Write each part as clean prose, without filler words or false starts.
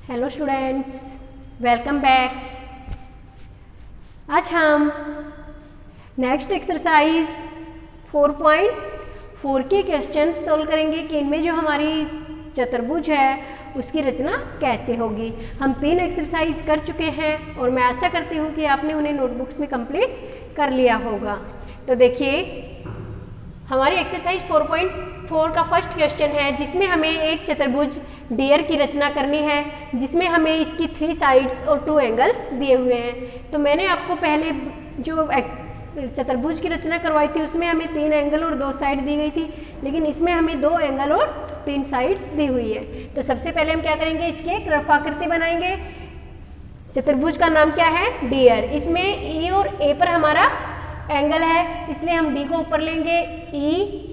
Hello students, welcome back. आज हम next exercise 4.4 के क्वेश्चन सोल्व करेंगे कि इनमें जो हमारी चतुर्भुज है उसकी रचना कैसे होगी। हम 3 एक्सरसाइज कर चुके हैं और मैं आशा करती हूँ कि आपने उन्हें नोटबुक्स में कंप्लीट कर लिया होगा। तो देखिए, हमारी एक्सरसाइज 4.4 का फर्स्ट क्वेश्चन है जिसमें हमें एक चतुर्भुज डीआर की रचना करनी है, जिसमें हमें इसकी 3 साइड्स और 2 एंगल्स दिए हुए हैं। तो मैंने आपको पहले जो चतुर्भुज की रचना करवाई थी उसमें हमें 3 एंगल और 2 साइड दी गई थी, लेकिन इसमें हमें 2 एंगल और 3 साइड्स दी हुई है। तो सबसे पहले हम क्या करेंगे, इसकी एक रफ आकृति बनाएंगे। चतुर्भुज का नाम क्या है, डीआर। इसमें ई और ए पर हमारा एंगल है, इसलिए हम डी को ऊपर लेंगे, ई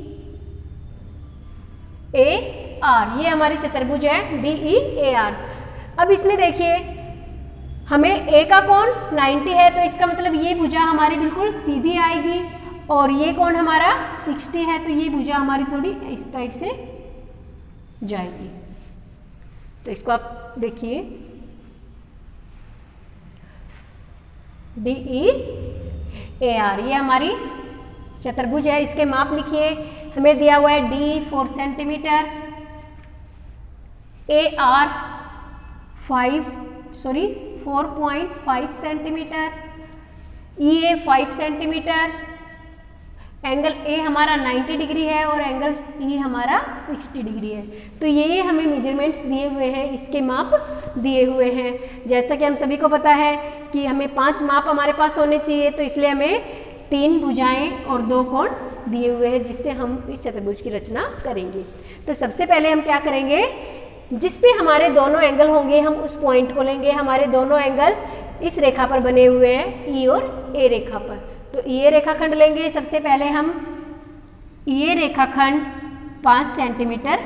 ए आर। ये हमारी चतुर्भुज है डी ई ए आर। अब इसमें देखिए, हमें ए का कोण 90 है, तो इसका मतलब ये भुजा हमारी बिल्कुल सीधी आएगी, और ये कोण हमारा 60 है, तो ये भुजा हमारी थोड़ी इस टाइप से जाएगी। तो इसको आप देखिए, डी ई ए आर, ये हमारी चतुर्भुज है। इसके माप लिखिए, हमें दिया हुआ है D 4 centimetre, A R 4.5 centimetre, E A 5 centimetre, angle A हमारा 90 डिग्री है और एंगल ई हमारा 60 डिग्री है। तो ये हमें मेजरमेंट्स दिए हुए हैं, इसके माप दिए हुए हैं। जैसा कि हम सभी को पता है कि हमें 5 माप हमारे पास होने चाहिए, तो इसलिए हमें 3 भुजाएं और 2 कोण दिए हुए हैं, जिससे हम इस चतुर्भुज की रचना करेंगे। तो सबसे पहले हम क्या करेंगे, जिस पे हमारे दोनों एंगल होंगे हम उस पॉइंट को लेंगे। हमारे दोनों एंगल इस रेखा पर बने हुए हैं, ई और ए रेखा पर। तो ये रेखाखंड लेंगे। सबसे पहले हम ये रेखाखंड 5 सेंटीमीटर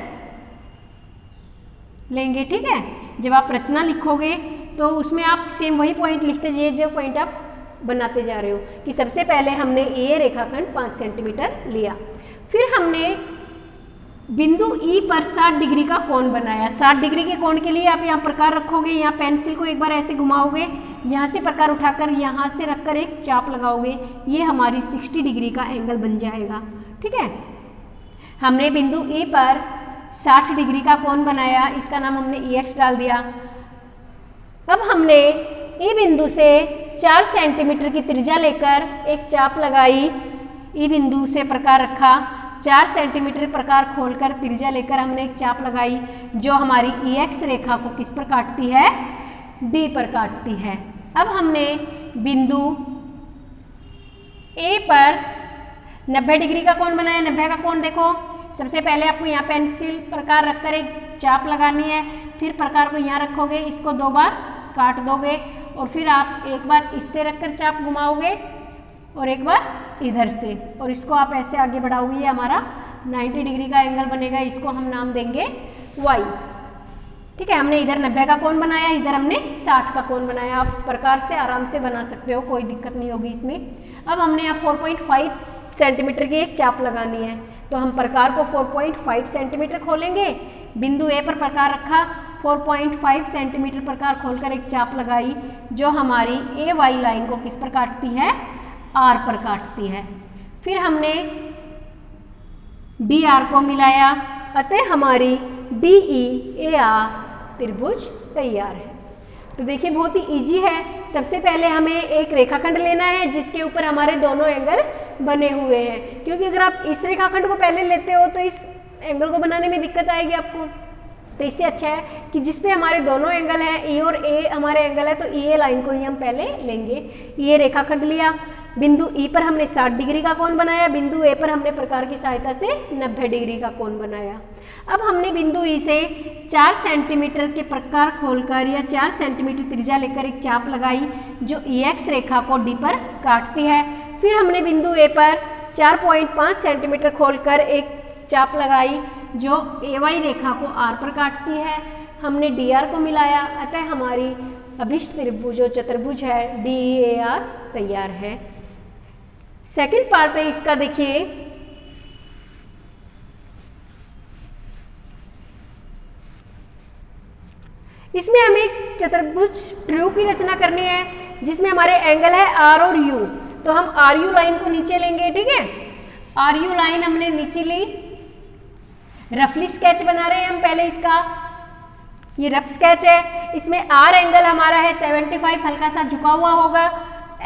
लेंगे, ठीक है। जब आप रचना लिखोगे तो उसमें आप सेम वही पॉइंट लिखते जाइए जो पॉइंट आप बनाते जा रहे हो, कि सबसे पहले हमने ये रेखाखंड 5 सेंटीमीटर लिया। फिर हमने बिंदु ई पर 60 डिग्री का कोण बनाया। 60 डिग्री के कोण के लिए आप यहाँ प्रकार रखोगे, यहाँ पेंसिल को एक बार ऐसे घुमाओगे, यहाँ से प्रकार उठाकर यहाँ से रखकर एक चाप लगाओगे, ये हमारी 60 डिग्री का एंगल बन जाएगा, ठीक है। हमने बिंदु ई पर 60 डिग्री का कोण बनाया, इसका नाम हमने ई एक्स डाल दिया। अब हमने ई बिंदु से 4 सेंटीमीटर की त्रिज्या लेकर एक चाप लगाई, ई बिंदु से प्रकार रखा, 4 सेंटीमीटर प्रकार खोलकर त्रिज्या लेकर हमने एक चाप लगाई, जो हमारी ई एक्स रेखा को किस पर काटती है, डी पर काटती है। अब हमने बिंदु ए पर 90 डिग्री का कोण बनाया। 90 का कोण देखो, सबसे पहले आपको यहाँ पेंसिल प्रकार रखकर एक चाप लगानी है, फिर प्रकार को यहाँ रखोगे, इसको 2 बार काट दोगे, और फिर आप एक बार इससे रखकर चाप घुमाओगे और एक बार इधर से, और इसको आप ऐसे आगे बढ़ाओगे, ये हमारा 90 डिग्री का एंगल बनेगा। इसको हम नाम देंगे वाई, ठीक है। हमने इधर 90 का कोण बनाया, इधर हमने 60 का कोण बनाया। आप प्रकार से आराम से बना सकते हो, कोई दिक्कत नहीं होगी इसमें। अब हमने यहाँ 4.5 सेंटीमीटर की एक चाप लगानी है, तो हम प्रकार को 4.5 सेंटीमीटर खोलेंगे, बिंदु ए पर प्रकार रखा, 4.5 सेंटीमीटर प्रकार खोलकर एक चाप लगाई, जो हमारी ए वाई लाइन को किस पर काटती है, आर पर काटती है। फिर हमने डी आर को मिलाया, अतः हमारी डी ई ए आर त्रिभुज तैयार है। तो देखिए, बहुत ही इजी है। सबसे पहले हमें एक रेखाखंड लेना है जिसके ऊपर हमारे दोनों एंगल बने हुए हैं, क्योंकि अगर आप इस रेखाखंड को पहले लेते हो तो इस एंगल को बनाने में दिक्कत आएगी आपको। तो इससे अच्छा है कि जिस पे हमारे दोनों एंगल हैं, ई और ए हमारे एंगल है, तो ई ए लाइन को ही हम पहले लेंगे। ये रेखाखंड लिया, बिंदु ई पर हमने 60 डिग्री का कोण बनाया, बिंदु ए पर हमने प्रकार की सहायता से 90 डिग्री का कोण बनाया। अब हमने बिंदु ई से 4 सेंटीमीटर के प्रकार खोलकर या 4 सेंटीमीटर त्रिज्या लेकर एक चाप लगाई, जो ई एक्स रेखा को डी पर काटती है। फिर हमने बिंदु ए पर 4.5 सेंटीमीटर खोलकर एक चाप लगाई, जो ए वाई रेखा को आर पर काटती है। हमने डी आर को मिलाया, अतः हमारी अभिष्ट त्रिभुज जो चतुर्भुज है डी ई ए आर तैयार है। सेकंड पार्ट है इसका, देखिए इसमें हमें चतुर्भुज ट्रू की रचना करनी है जिसमें हमारे एंगल है आर और यू। तो हम आर यू लाइन को नीचे लेंगे, ठीक है। आर यू लाइन हमने नीचे ली, रफली स्केच बना रहे हैं हम पहले इसका, ये रफ स्केच है। इसमें आर एंगल हमारा है 75, हल्का सा झुका हुआ होगा।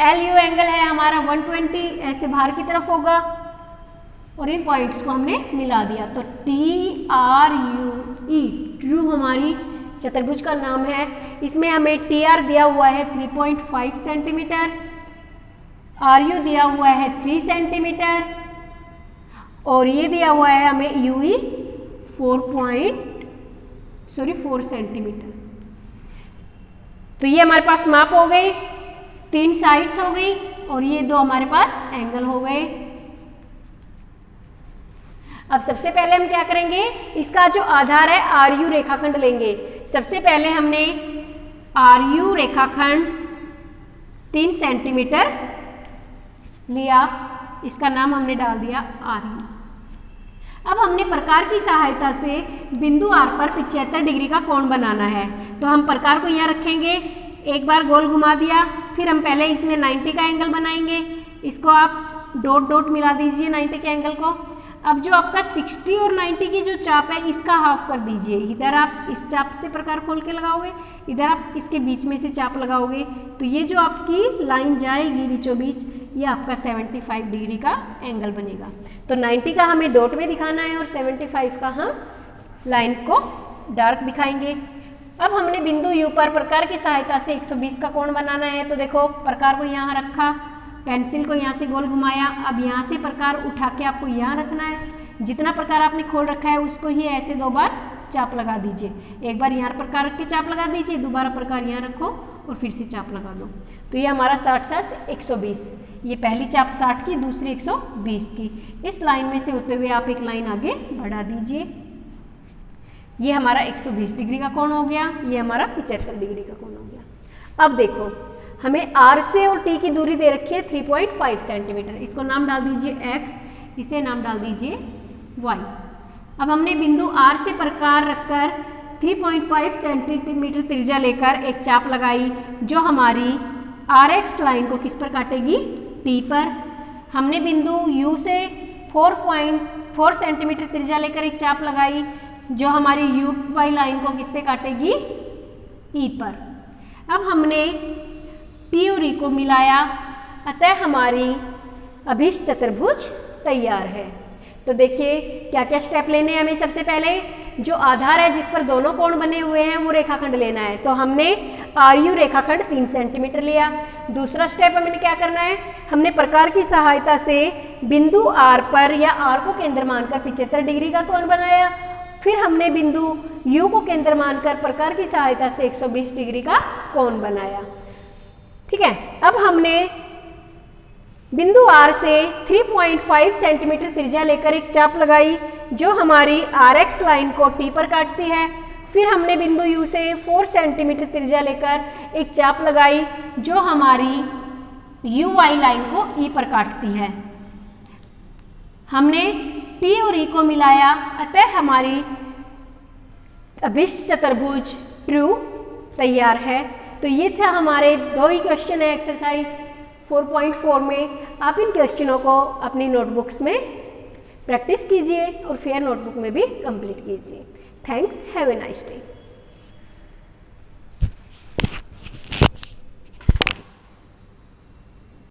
एल यू एंगल है हमारा 120, ऐसे बाहर की तरफ होगा और इन पॉइंट्स को हमने मिला दिया। तो T R you E true हमारी चतुर्भुज का नाम है। इसमें हमें टी आर दिया हुआ है 3.5 सेंटीमीटर, आर यू दिया हुआ है 3 सेंटीमीटर और ये दिया हुआ है हमें यू ई 4 सेंटीमीटर। तो ये हमारे पास माप हो गए, 3 साइड्स हो गई और ये 2 हमारे पास एंगल हो गए। अब सबसे पहले हम क्या करेंगे, इसका जो आधार है आर यू रेखाखंड लेंगे। सबसे पहले हमने आर यू रेखाखंड 3 सेंटीमीटर लिया, इसका नाम हमने डाल दिया आर यू। अब हमने प्रकार की सहायता से बिंदु आर पर 75 डिग्री का कोण बनाना है। तो हम प्रकार को यहाँ रखेंगे, एक बार गोल घुमा दिया, फिर हम पहले इसमें 90 का एंगल बनाएंगे। इसको आप डॉट डॉट मिला दीजिए 90 के एंगल को। अब जो आपका 60 और 90 की जो चाप है इसका हाफ कर दीजिए। इधर आप इस चाप से प्रकार खोल के लगाओगे, इधर आप इसके बीच में से चाप लगाओगे, तो ये जो आपकी लाइन जाएगी बीचों बीच, ये आपका 75 डिग्री का एंगल बनेगा। तो 90 का हमें डॉट में दिखाना है और 75 का हम लाइन को डार्क दिखाएंगे। अब हमने बिंदु यू पर प्रकार की सहायता से 120 का कोण बनाना है। तो देखो प्रकार को यहाँ रखा, पेंसिल को यहाँ से गोल घुमाया, अब यहाँ से प्रकार उठा के आपको यहाँ रखना है। जितना प्रकार आपने खोल रखा है उसको ही ऐसे 2 बार चाप लगा दीजिए। एक बार यहाँ प्रकार रख के चाप लगा दीजिए, दोबारा प्रकार यहाँ रखो और फिर से चाप लगा दो। तो ये हमारा 60 60 120, ये पहली चाप 60 की, दूसरी 120 की। इस लाइन में से होते हुए आप एक लाइन आगे बढ़ा दीजिए। ये हमारा 120 डिग्री का कोण हो गया, ये हमारा 75 डिग्री का कोण हो गया। अब देखो हमें R से और T की दूरी दे रखी है 3.5 सेंटीमीटर। इसको नाम डाल दीजिए X, इसे नाम डाल दीजिए Y। अब हमने बिंदु R से प्रकार रखकर 3.5 सेंटीमीटर त्रिज्या लेकर एक चाप लगाई जो हमारी RX लाइन को किस पर काटेगी, T पर। हमने बिंदु U से 4.4 सेंटीमीटर त्रिज्या लेकर एक चाप लगाई जो हमारी UY लाइन को किस पे काटेगी, E पर। अब हमने T और E को मिलाया, अतः हमारी अभिष्ट चतुर्भुज तैयार है। तो देखिए क्या क्या स्टेप लेने हैं हमें। सबसे पहले जो आधार है जिस पर दोनों कोण बने हुए हैं वो रेखाखंड लेना है। तो हमने आर यू रेखाखंड 3 सेंटीमीटर लिया। दूसरा स्टेप हमें क्या करना है, हमने प्रकार की सहायता से बिंदु आर पर या आर को केंद्र मानकर 75 डिग्री का कोण बनाया। फिर हमने बिंदु यू को केंद्र मानकर प्रकार की सहायता से 120 डिग्री का कोण बनाया। ठीक है। अब हमने बिंदु R से 3.5 सेंटीमीटर त्रिज्या लेकर एक चाप लगाई जो हमारी RX लाइन को T पर काटती है। फिर हमने बिंदु U से 4 सेंटीमीटर त्रिज्या लेकर एक चाप लगाई जो हमारी UY लाइन को E पर काटती है। हमने T और E को मिलाया, अतः हमारी अभिष्ट चतुर्भुज ट्रू तैयार है। तो ये था हमारे 2 ही क्वेश्चन है एक्सरसाइज 4.4 में। आप इन क्वेश्चनों को अपनी नोटबुक्स में प्रैक्टिस कीजिए और फेयर नोटबुक में भी कंप्लीट कीजिए। Thanks, have a nice day.